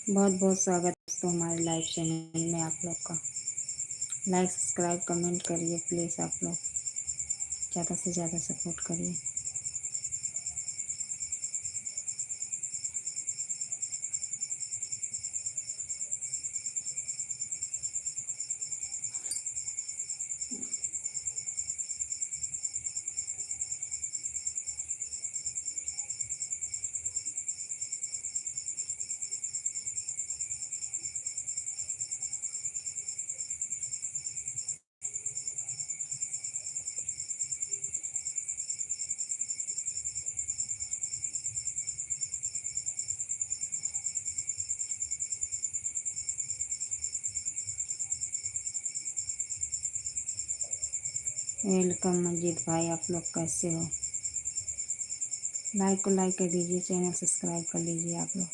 बहुत बहुत स्वागत है दोस्तों हमारे लाइव चैनल में आप लोग का। लाइक सब्सक्राइब कमेंट करिए प्लीज़। आप लोग ज़्यादा से ज़्यादा सपोर्ट करिए। वेलकम मजीद भाई, आप लोग कैसे हो? लाइक को लाइक कर दीजिए, चैनल सब्सक्राइब कर लीजिए आप लोग।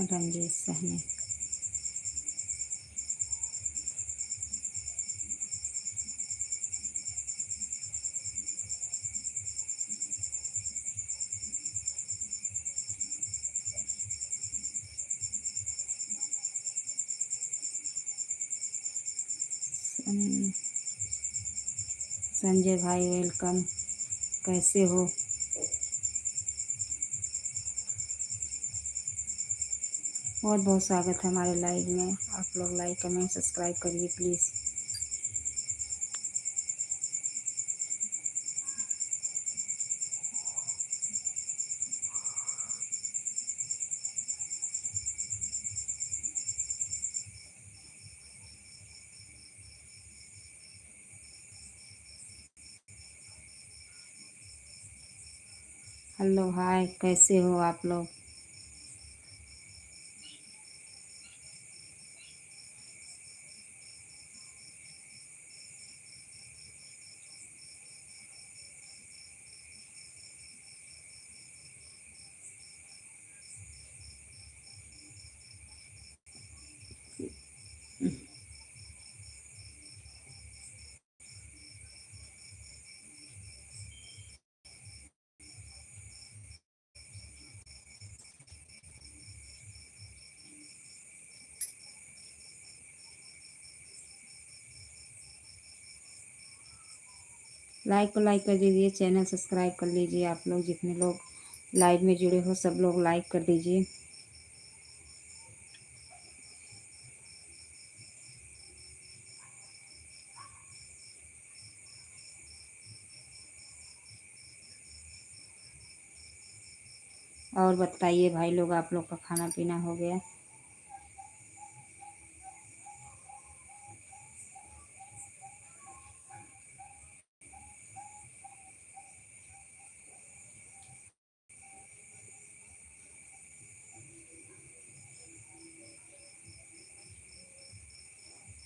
रंजीत सहनी। संजय भाई वेलकम, कैसे हो? बहुत बहुत स्वागत है हमारे लाइव में। आप लोग लाइक कमेंट सब्सक्राइब करिए प्लीज़। हेलो हाय, कैसे हो आप लोग? लाइक को लाइक कर दीजिए, चैनल सब्सक्राइब कर लीजिए। आप लोग जितने लोग लाइव में जुड़े हो सब लोग लाइक कर दीजिए। और बताइए भाई लोग, आप लोग का खाना पीना हो गया?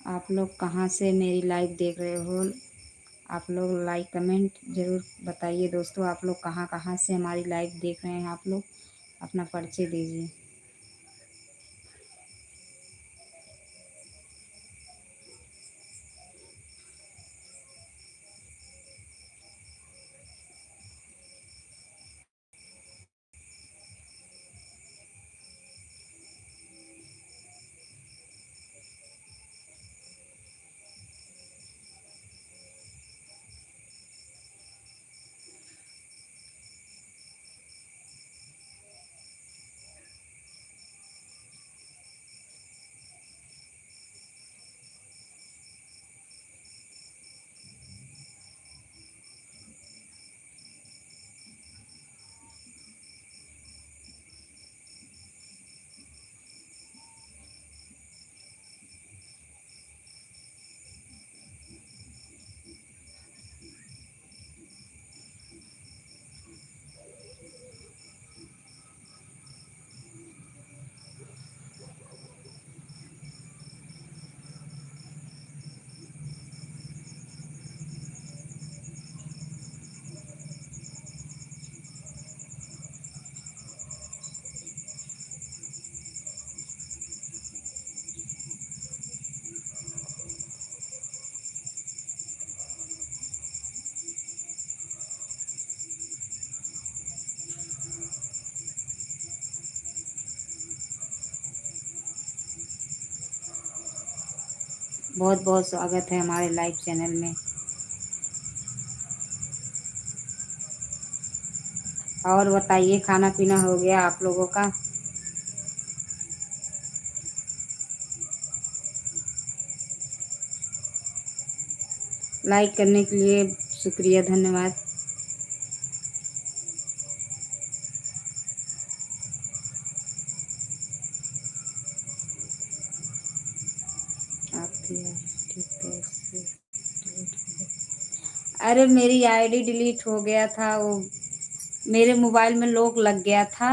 आप लोग कहाँ से मेरी लाइव देख रहे हो? आप लोग लाइक कमेंट ज़रूर बताइए दोस्तों। आप लोग कहाँ कहाँ से हमारी लाइव देख रहे हैं? आप लोग अपना परिचय दीजिए। बहुत बहुत स्वागत है हमारे लाइव चैनल में। और बताइए, खाना पीना हो गया आप लोगों का? लाइक करने के लिए शुक्रिया, धन्यवाद। आपकी ठीक है से डिलीट हो गया। अरे मेरी आईडी डिलीट हो गया था, वो मेरे मोबाइल में लॉक लग गया था,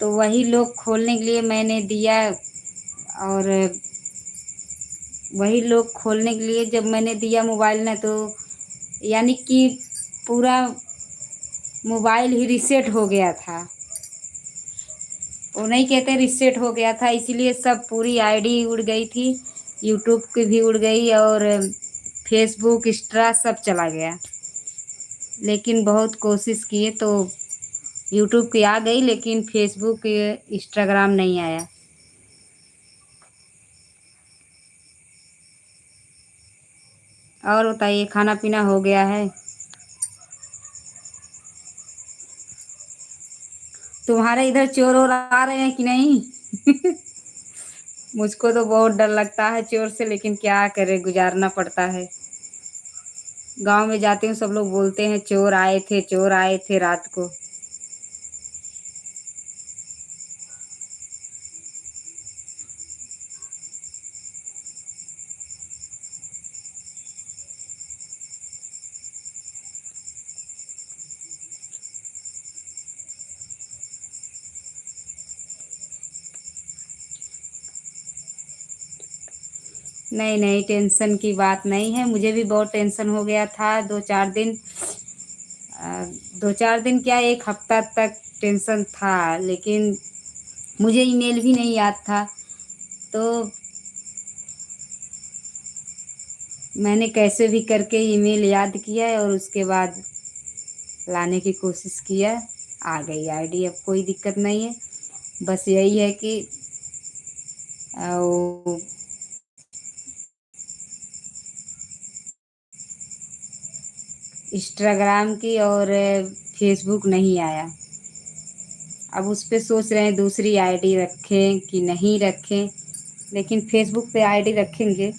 तो वही लॉक खोलने के लिए मैंने दिया। और वही लॉक खोलने के लिए जब मैंने दिया मोबाइल ना, तो यानी कि पूरा मोबाइल ही रीसेट हो गया था। वो नहीं कहते रीसेट हो गया था, इसीलिए सब पूरी आईडी उड़ गई थी। यूट्यूब की भी उड़ गई और फेसबुक इंस्टा सब चला गया। लेकिन बहुत कोशिश किए तो यूट्यूब की आ गई, लेकिन फेसबुक इंस्टाग्राम नहीं आया। और बताइए, खाना पीना हो गया है? तुम्हारे इधर चोर और आ रहे हैं कि नहीं? मुझको तो बहुत डर लगता है चोर से, लेकिन क्या करे, गुजारना पड़ता है। गांव में जाती हूँ, सब लोग बोलते हैं चोर आए थे, चोर आए थे रात को। नहीं नहीं, टेंशन की बात नहीं है। मुझे भी बहुत टेंशन हो गया था 2-4 दिन। अ, 2-4 दिन क्या, एक हफ्ता तक टेंशन था। लेकिन मुझे ईमेल भी नहीं याद था, तो मैंने कैसे भी करके ईमेल याद किया और उसके बाद लाने की कोशिश किया। आ गई आईडी, अब कोई दिक्कत नहीं है। बस यही है कि वो इंस्टाग्राम की और फेसबुक नहीं आया। अब उस पे सोच रहे हैं दूसरी आईडी रखें कि नहीं रखें, लेकिन फेसबुक पे आईडी रखेंगे,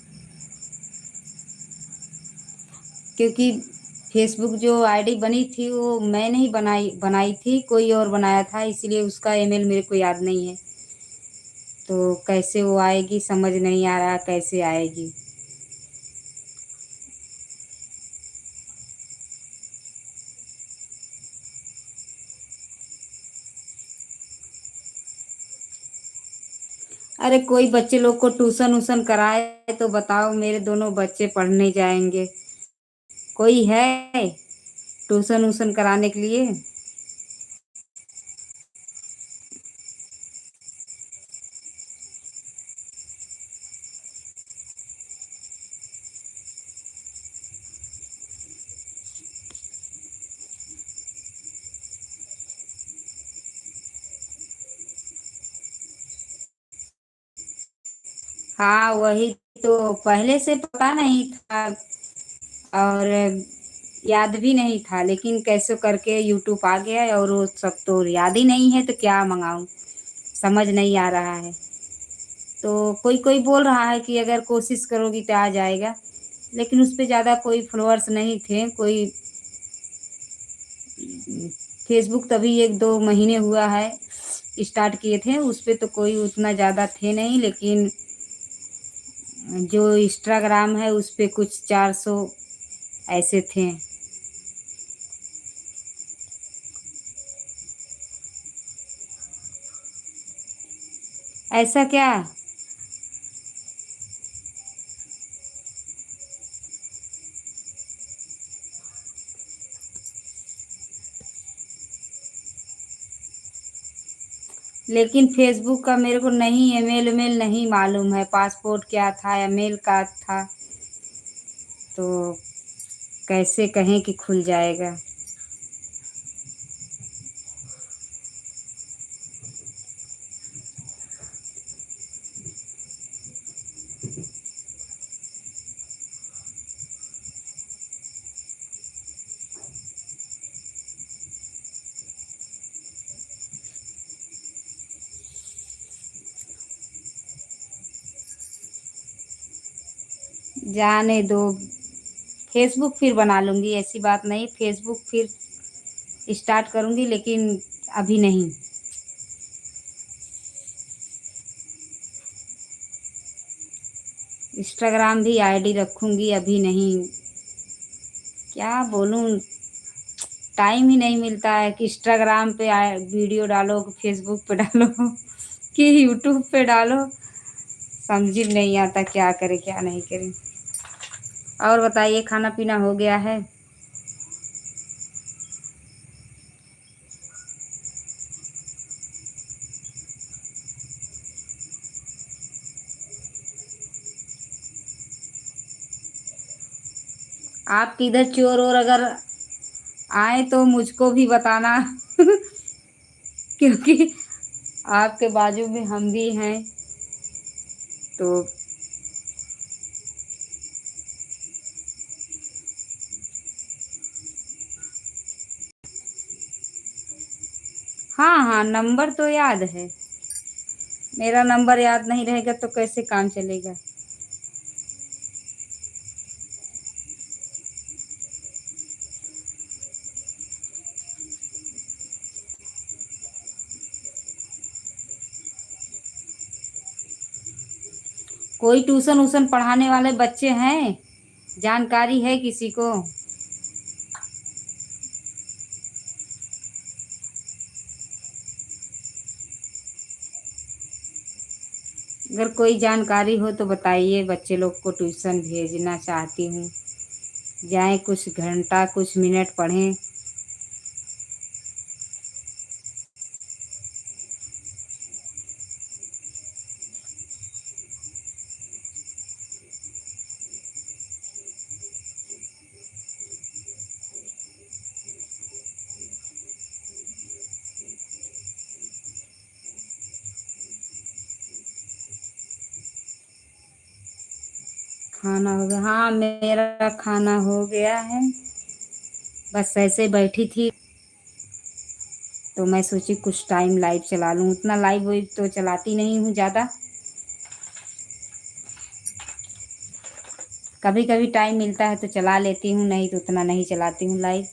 क्योंकि फेसबुक जो आईडी बनी थी वो मैं नहीं बनाई बनाई थी, कोई और बनाया था, इसलिए उसका ईमेल मेरे को याद नहीं है। तो कैसे वो आएगी समझ नहीं आ रहा, कैसे आएगी। अरे कोई बच्चे लोग को ट्यूशन उशन कराए तो बताओ, मेरे दोनों बच्चे पढ़ने जाएंगे। कोई है ट्यूशन उशन कराने के लिए? हाँ वही, तो पहले से पता नहीं था और याद भी नहीं था, लेकिन कैसे करके यूट्यूब आ गया है और वो सब तो याद ही नहीं है, तो क्या मंगाऊं, समझ नहीं आ रहा है। तो कोई कोई बोल रहा है कि अगर कोशिश करोगी तो आ जाएगा, लेकिन उस पे ज़्यादा कोई फॉलोअर्स नहीं थे। कोई फेसबुक तभी 1-2 महीने हुआ है स्टार्ट किए थे, उस पे तो कोई उतना ज़्यादा थे नहीं, लेकिन जो इंस्टाग्राम है उस पे कुछ 400 ऐसे थे। ऐसा क्या? लेकिन फेसबुक का मेरे को नहीं, ईमेल मेल नहीं मालूम है, पासपोर्ट क्या था या मेल का था, तो कैसे कहें कि खुल जाएगा। जाने दो। फेसबुक फिर बना लूँगी, ऐसी बात नहीं, फेसबुक फिर स्टार्ट करूँगी, लेकिन अभी नहीं। इंस्टाग्राम भी आईडी रखूँगी, अभी नहीं। क्या बोलूँ, टाइम ही नहीं मिलता है कि इंस्टाग्राम पे वीडियो डालो, फेसबुक पे डालो कि यूट्यूब पे डालो। समझ में नहीं आता क्या करें क्या नहीं करें। और बताइए, खाना पीना हो गया है? आपके इधर चोर और अगर आए तो मुझको भी बताना क्योंकि आपके बाजू में हम भी हैं तो। हाँ हाँ, नंबर तो याद है। मेरा नंबर याद नहीं रहेगा तो कैसे काम चलेगा। कोई ट्यूशन उशन पढ़ाने वाले बच्चे हैं? जानकारी है किसी को? अगर कोई जानकारी हो तो बताइए, बच्चे लोग को ट्यूशन भेजना चाहती हूँ। जाएं, कुछ घंटा कुछ मिनट पढ़ें। खाना हो गया? हाँ, मेरा खाना हो गया है। बस ऐसे बैठी थी तो मैं सोची कुछ टाइम लाइव चला लूँ। उतना लाइव वाइव तो चलाती नहीं हूँ ज़्यादा, कभी कभी टाइम मिलता है तो चला लेती हूँ, नहीं तो उतना नहीं चलाती हूँ लाइव।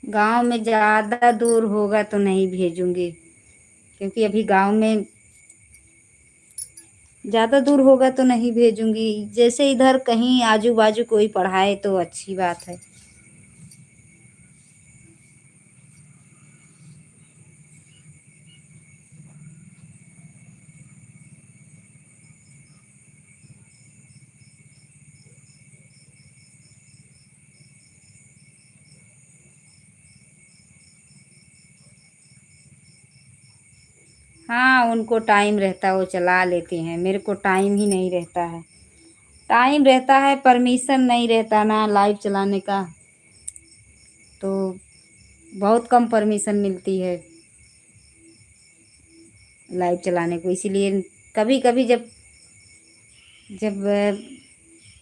गांव में ज़्यादा दूर होगा तो नहीं भेजूंगी, क्योंकि अभी गांव में ज़्यादा दूर होगा तो नहीं भेजूंगी। जैसे इधर कहीं आजू बाजू कोई पढ़ाए तो अच्छी बात है। हाँ, उनको टाइम रहता है वो चला लेते हैं, मेरे को टाइम ही नहीं रहता है। टाइम रहता है, परमिशन नहीं रहता ना लाइव चलाने का, तो बहुत कम परमिशन मिलती है लाइव चलाने को। इसीलिए कभी कभी जब जब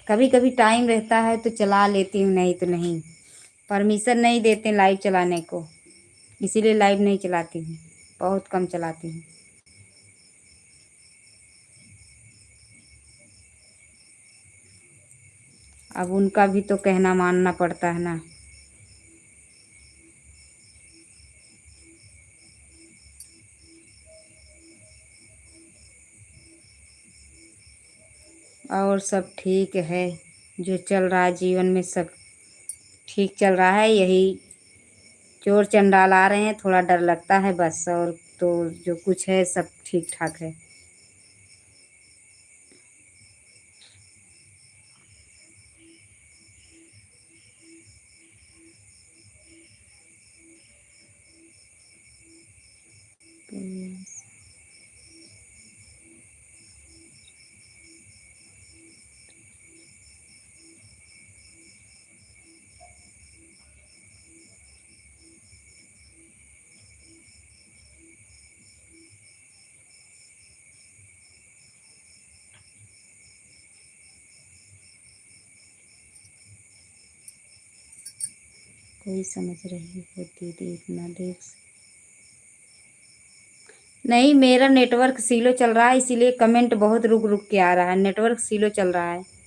कभी कभी टाइम रहता है तो चला लेती हूँ, नहीं तो नहीं। परमिशन नहीं देते लाइव चलाने को, इसीलिए लाइव नहीं चलाती हूँ, बहुत कम चलाती हूँ। अब उनका भी तो कहना मानना पड़ता है ना। और सब ठीक है, जो चल रहा है जीवन में सब ठीक चल रहा है। यही चोर चंडाल आ रहे हैं, थोड़ा डर लगता है बस, और तो जो कुछ है सब ठीक ठाक है। कोई समझ रही हो दीदी, इतना देर से नहीं, मेरा नेटवर्क स्लो चल रहा है, इसीलिए कमेंट बहुत रुक रुक के आ रहा है। नेटवर्क स्लो चल रहा है।